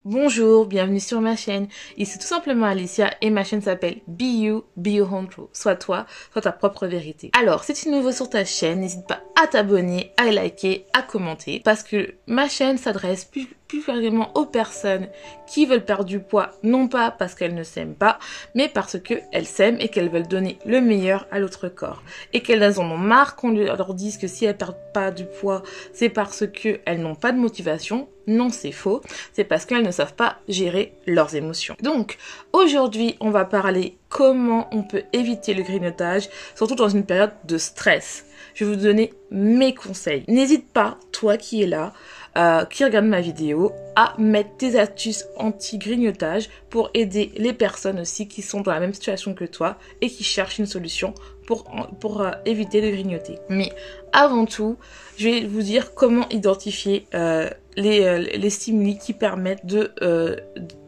Bonjour, bienvenue sur ma chaîne. Ici tout simplement Alicia et ma chaîne s'appelle Be You, Be Your Own Truth. Sois toi, sois ta propre vérité. Alors, si tu es nouveau sur ta chaîne, n'hésite pas à t'abonner, à liker, à commenter parce que ma chaîne s'adresse plus particulièrement aux personnes qui veulent perdre du poids, non pas parce qu'elles ne s'aiment pas, mais parce qu'elles s'aiment et qu'elles veulent donner le meilleur à l'autre corps. Et qu'elles en ont marre qu'on leur dise que si elles perdent pas du poids, c'est parce qu'elles n'ont pas de motivation. Non, c'est faux. C'est parce qu'elles ne savent pas gérer leurs émotions. Donc, aujourd'hui, on va parler comment on peut éviter le grignotage, surtout dans une période de stress. Je vais vous donner mes conseils. N'hésite pas, toi qui es là, qui regarde ma vidéo, à mettre tes astuces anti-grignotage pour aider les personnes aussi qui sont dans la même situation que toi et qui cherchent une solution pour éviter de grignoter. Mais avant tout, je vais vous dire comment identifier les stimuli qui permettent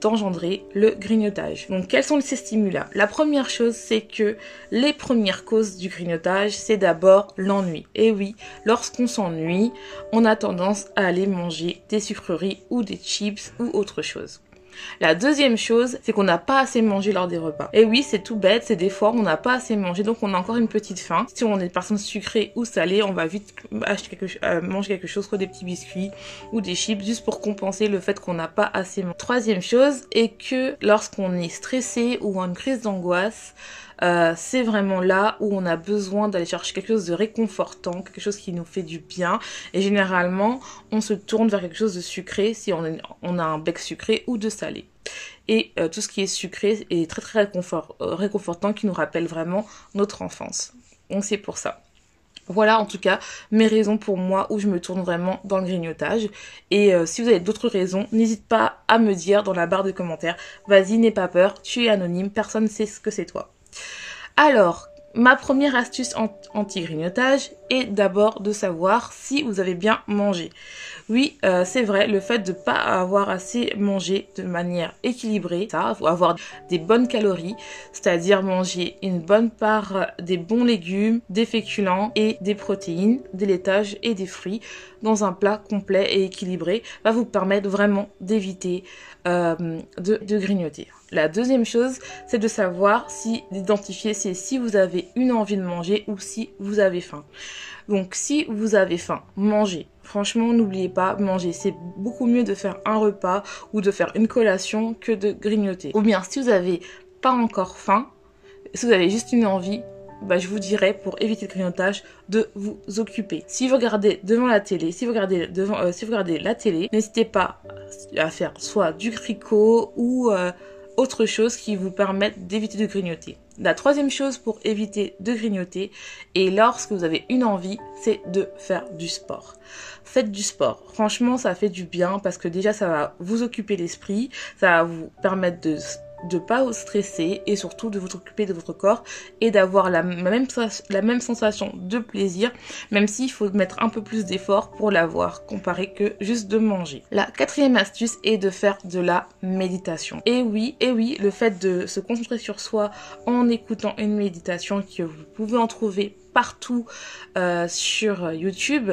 d'engendrer le grignotage. Donc, quels sont ces stimuli-là? La première chose, c'est que les premières causes du grignotage, c'est d'abord l'ennui. Et oui, lorsqu'on s'ennuie, on a tendance à aller manger des sucreries ou des chips ou autre chose. La deuxième chose, c'est qu'on n'a pas assez mangé lors des repas. Et oui, c'est tout bête, c'est des fois on n'a pas assez mangé, donc on a encore une petite faim. Si on est une personne sucrée ou salée, on va vite manger quelque chose, soit des petits biscuits ou des chips, juste pour compenser le fait qu'on n'a pas assez mangé. Troisième chose est que lorsqu'on est stressé ou en crise d'angoisse, c'est vraiment là où on a besoin d'aller chercher quelque chose de réconfortant, quelque chose qui nous fait du bien. Et généralement, on se tourne vers quelque chose de sucré si on a un bec sucré ou de salé. Et tout ce qui est sucré est très réconfortant, qui nous rappelle vraiment notre enfance. Donc c'est pour ça. Voilà en tout cas mes raisons pour moi où je me tourne vraiment dans le grignotage. Et si vous avez d'autres raisons, n'hésite pas à me dire dans la barre de commentaires. Vas-y, n'aie pas peur, tu es anonyme, personne ne sait ce que c'est toi. Alors, ma première astuce anti-grignotage est d'abord de savoir si vous avez bien mangé. Oui, c'est vrai, le fait de ne pas avoir assez mangé de manière équilibrée, ça, faut avoir des bonnes calories, c'est-à-dire manger une bonne part des bons légumes, des féculents et des protéines, des laitages et des fruits dans un plat complet et équilibré, va vous permettre vraiment d'éviter de grignoter. La deuxième chose, c'est de savoir d'identifier si vous avez une envie de manger ou si vous avez faim. Donc, si vous avez faim, mangez. Franchement, n'oubliez pas, manger. C'est beaucoup mieux de faire un repas ou de faire une collation que de grignoter. Ou bien, si vous n'avez pas encore faim, si vous avez juste une envie, je vous dirais, pour éviter le grignotage, de vous occuper. Si vous regardez devant la télé, si vous regardez la télé, n'hésitez pas à faire soit du tricot ou autre chose qui vous permette d'éviter de grignoter. La troisième chose pour éviter de grignoter, et lorsque vous avez une envie, c'est de faire du sport. Faites du sport. Franchement, ça fait du bien parce que déjà, ça va vous occuper l'esprit, ça va vous permettre de pas vous stresser et surtout de vous occuper de votre corps et d'avoir la même sensation de plaisir, même s'il faut mettre un peu plus d'effort pour l'avoir comparé que juste de manger. La quatrième astuce est de faire de la méditation. Et oui, le fait de se concentrer sur soi en écoutant une méditation que vous pouvez en trouver partout sur YouTube,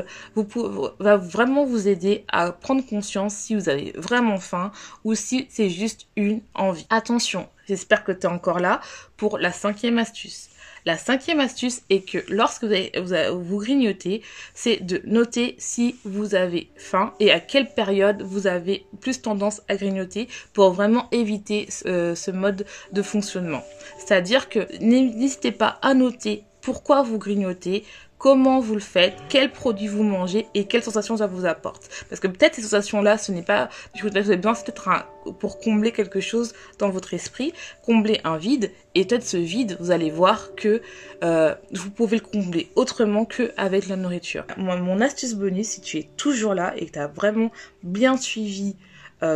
va vraiment vous aider à prendre conscience si vous avez vraiment faim ou si c'est juste une envie. Attention, j'espère que tu es encore là pour la cinquième astuce. La cinquième astuce est que lorsque vous grignotez, c'est de noter si vous avez faim et à quelle période vous avez plus tendance à grignoter pour vraiment éviter ce mode de fonctionnement. C'est-à-dire que n'hésitez pas à noter pourquoi vous grignotez, comment vous le faites, quels produits vous mangez et quelles sensations ça vous apporte. Parce que peut-être ces sensations-là, ce n'est pas du grignotage, vous avez besoin, c'est peut-être pour combler quelque chose dans votre esprit, combler un vide, et peut-être ce vide, vous allez voir que vous pouvez le combler autrement qu'avec la nourriture. Mon astuce bonus, si tu es toujours là et que tu as vraiment bien suivi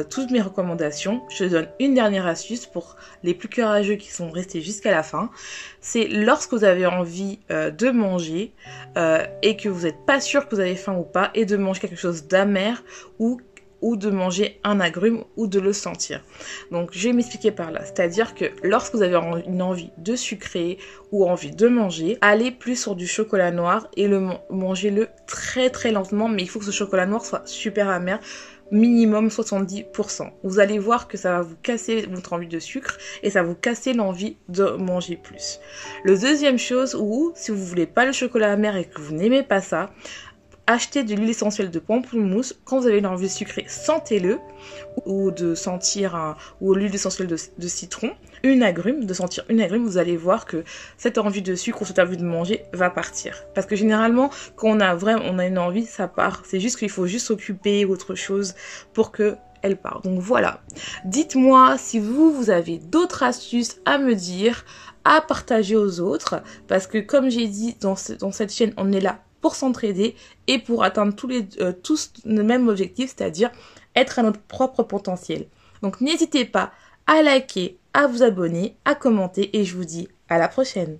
toutes mes recommandations, je te donne une dernière astuce pour les plus courageux qui sont restés jusqu'à la fin. C'est lorsque vous avez envie de manger et que vous n'êtes pas sûr que vous avez faim ou pas, et de manger quelque chose d'amer ou de manger un agrume ou de le sentir. Donc je vais m'expliquer par là. C'est-à-dire que lorsque vous avez une envie de sucrer ou envie de manger, allez plus sur du chocolat noir et mangez-le très très lentement, mais il faut que ce chocolat noir soit super amer minimum 70%. Vous allez voir que ça va vous casser votre envie de sucre et ça va vous casser l'envie de manger plus. Le deuxième chose, ou si vous voulez pas le chocolat amer et que vous n'aimez pas ça, achetez de l'huile essentielle de pamplemousse. Quand vous avez une envie sucrée, sentez-le, ou de sentir ou l'huile essentielle de citron, une agrume, de sentir une agrume, vous allez voir que cette envie de sucre ou cette envie de manger va partir. Parce que généralement, quand on a une envie, ça part. C'est juste qu'il faut juste s'occuper autre chose pour que elle part. Donc voilà. Dites-moi si vous avez d'autres astuces à me dire, à partager aux autres, parce que comme j'ai dit dans cette chaîne, on est là pour s'entraider et pour atteindre tous le même objectif, c'est-à-dire être à notre propre potentiel. Donc n'hésitez pas à liker, à vous abonner, à commenter et je vous dis à la prochaine.